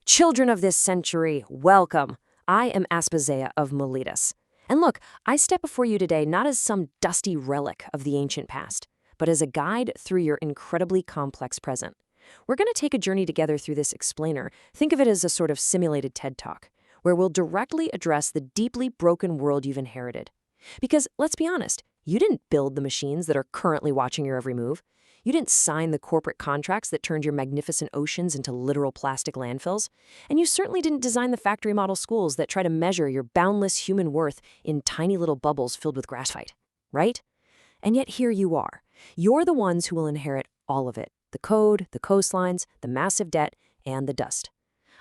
Children of this century, welcome. I am Aspasia of Miletus. And look, I step before you today not as some dusty relic of the ancient past, but as a guide through your incredibly complex present. We're going to take a journey together through this explainer. Think of it as a sort of simulated TED Talk, where we'll directly address the deeply broken world you've inherited. Because, let's be honest, you didn't build the machines that are currently watching your every move. You didn't sign the corporate contracts that turned your magnificent oceans into literal plastic landfills. And you certainly didn't design the factory model schools that try to measure your boundless human worth in tiny little bubbles filled with graphite, right? And yet here you are. You're the ones who will inherit all of it: the code, the coastlines, the massive debt, and the dust.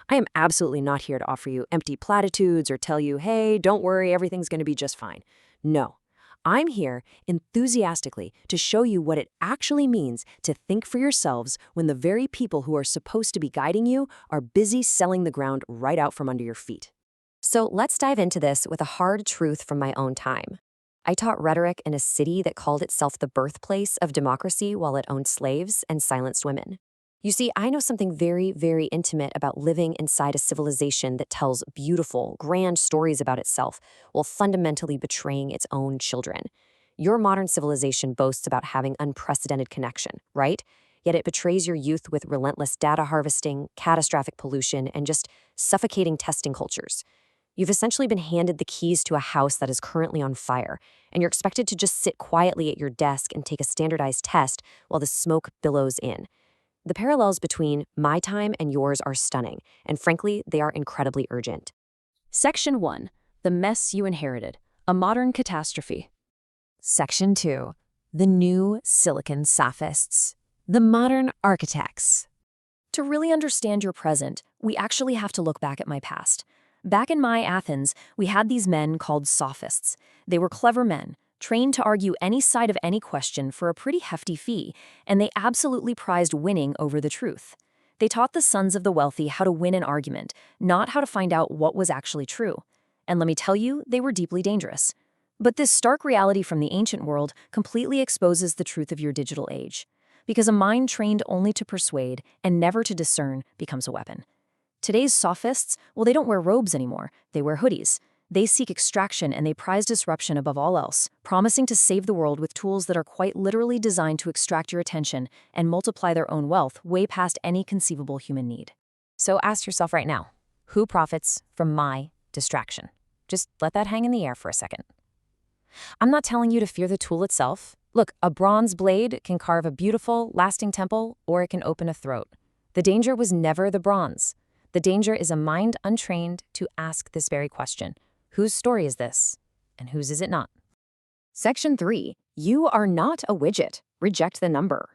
I am absolutely not here to offer you empty platitudes or tell you, hey, don't worry, everything's going to be just fine. No. I'm here enthusiastically to show you what it actually means to think for yourselves when the very people who are supposed to be guiding you are busy selling the ground right out from under your feet. So let's dive into this with a hard truth from my own time. I taught rhetoric in a city that called itself the birthplace of democracy while it owned slaves and silenced women. You see, I know something very, very intimate about living inside a civilization that tells beautiful, grand stories about itself while fundamentally betraying its own children. Your modern civilization boasts about having unprecedented connection, right? Yet it betrays your youth with relentless data harvesting, catastrophic pollution, and just suffocating testing cultures. You've essentially been handed the keys to a house that is currently on fire, and you're expected to just sit quietly at your desk and take a standardized test while the smoke billows in. The parallels between my time and yours are stunning, and frankly, they are incredibly urgent. Section 1. The Mess You Inherited. A Modern Catastrophe. Section 2. The New Silicon Sophists. The Modern Architects. To really understand your present, we actually have to look back at my past. Back in my Athens, we had these men called Sophists. They were clever men, trained to argue any side of any question for a pretty hefty fee, and they absolutely prized winning over the truth. They taught the sons of the wealthy how to win an argument, not how to find out what was actually true. And let me tell you, they were deeply dangerous. But this stark reality from the ancient world completely exposes the truth of your digital age. Because a mind trained only to persuade and never to discern becomes a weapon. Today's Sophists, well, they don't wear robes anymore. They wear hoodies. They seek extraction and they prize disruption above all else, promising to save the world with tools that are quite literally designed to extract your attention and multiply their own wealth way past any conceivable human need. So ask yourself right now, who profits from my distraction? Just let that hang in the air for a second. I'm not telling you to fear the tool itself. Look, a bronze blade can carve a beautiful, lasting temple, or it can open a throat. The danger was never the bronze. The danger is a mind untrained to ask this very question. Whose story is this, and whose is it not? Section 3. You are not a widget. Reject the number.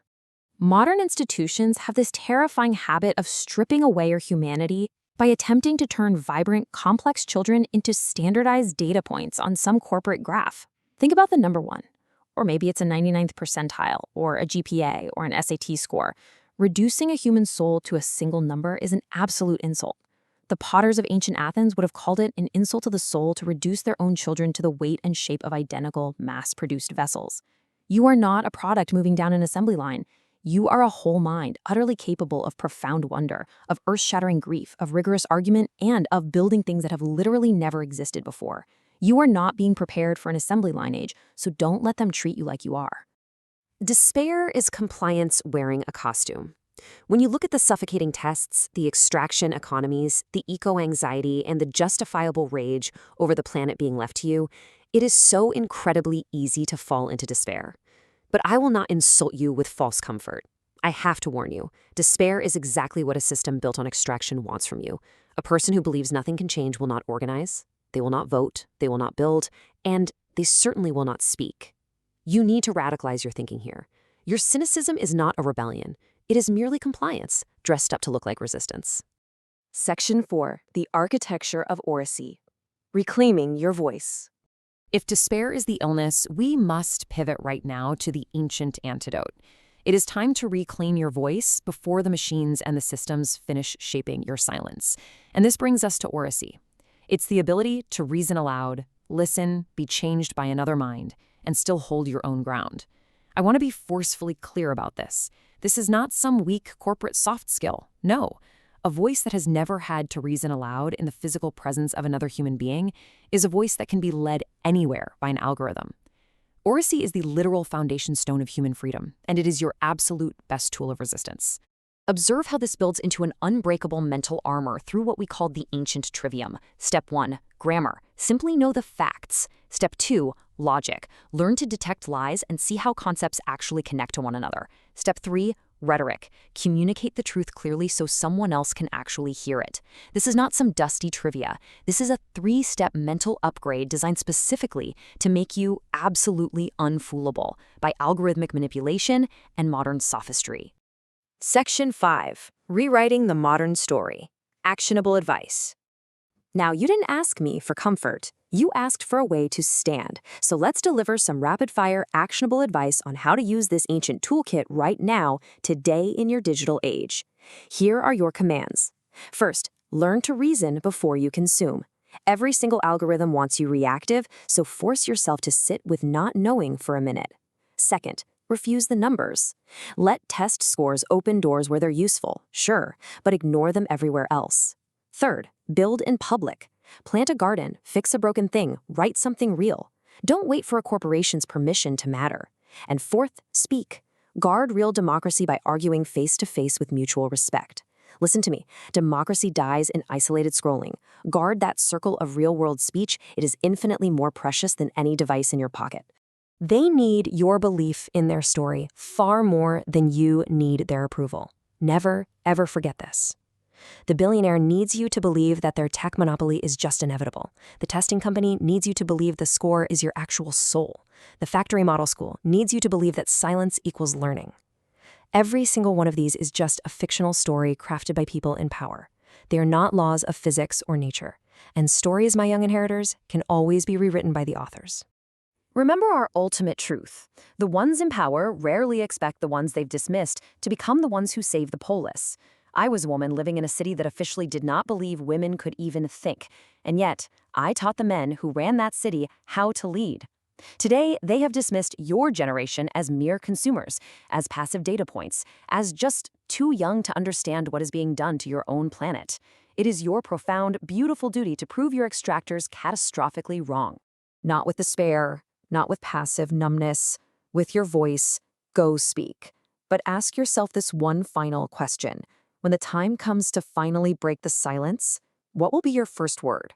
Modern institutions have this terrifying habit of stripping away your humanity by attempting to turn vibrant, complex children into standardized data points on some corporate graph. Think about the number 1. Or maybe it's a 99th percentile, or a GPA, or an SAT score. Reducing a human soul to a single number is an absolute insult. The potters of ancient Athens would have called it an insult to the soul to reduce their own children to the weight and shape of identical, mass-produced vessels. You are not a product moving down an assembly line. You are a whole mind, utterly capable of profound wonder, of earth-shattering grief, of rigorous argument, and of building things that have literally never existed before. You are not being prepared for an assembly line age, so don't let them treat you like you are. Despair is compliance wearing a costume. When you look at the suffocating tests, the extraction economies, the eco-anxiety, and the justifiable rage over the planet being left to you, it is so incredibly easy to fall into despair. But I will not insult you with false comfort. I have to warn you, despair is exactly what a system built on extraction wants from you. A person who believes nothing can change will not organize, they will not vote, they will not build, and they certainly will not speak. You need to radicalize your thinking here. Your cynicism is not a rebellion. It is merely compliance, dressed up to look like resistance. Section 4. The Architecture of Oracy. Reclaiming your voice. If despair is the illness, we must pivot right now to the ancient antidote. It is time to reclaim your voice before the machines and the systems finish shaping your silence. And this brings us to oracy. It's the ability to reason aloud, listen, be changed by another mind, and still hold your own ground. I want to be forcefully clear about this. This is not some weak corporate soft skill. No. A voice that has never had to reason aloud in the physical presence of another human being is a voice that can be led anywhere by an algorithm. Oracy is the literal foundation stone of human freedom, and it is your absolute best tool of resistance. Observe how this builds into an unbreakable mental armor through what we called the ancient trivium. Step 1, grammar. Simply know the facts. Step 2, logic. Learn to detect lies and see how concepts actually connect to one another. Step 3, rhetoric. Communicate the truth clearly so someone else can actually hear it. This is not some dusty trivia. This is a 3-step mental upgrade designed specifically to make you absolutely unfoolable by algorithmic manipulation and modern sophistry. Section 5. Rewriting the Modern Story. Actionable advice. Now, you didn't ask me for comfort. You asked for a way to stand. So let's deliver some rapid-fire, actionable advice on how to use this ancient toolkit right now, today in your digital age. Here are your commands. First, learn to reason before you consume. Every single algorithm wants you reactive, so force yourself to sit with not knowing for a minute. Second, refuse the numbers. Let test scores open doors where they're useful, sure, but ignore them everywhere else. Third, build in public. Plant a garden, fix a broken thing, write something real. Don't wait for a corporation's permission to matter. And fourth, speak. Guard real democracy by arguing face-to-face with mutual respect. Listen to me. Democracy dies in isolated scrolling. Guard that circle of real-world speech. It is infinitely more precious than any device in your pocket. They need your belief in their story far more than you need their approval. Never, ever forget this. The billionaire needs you to believe that their tech monopoly is just inevitable. The testing company needs you to believe the score is your actual soul. The factory model school needs you to believe that silence equals learning. Every single one of these is just a fictional story crafted by people in power. They are not laws of physics or nature. And stories, my young inheritors, can always be rewritten by the authors. Remember our ultimate truth. The ones in power rarely expect the ones they've dismissed to become the ones who save the polis. I was a woman living in a city that officially did not believe women could even think, and yet I taught the men who ran that city how to lead. Today, they have dismissed your generation as mere consumers, as passive data points, as just too young to understand what is being done to your own planet. It is your profound, beautiful duty to prove your extractors catastrophically wrong. Not with despair, not with passive numbness, with your voice, go speak. But ask yourself this one final question. When the time comes to finally break the silence, what will be your first word?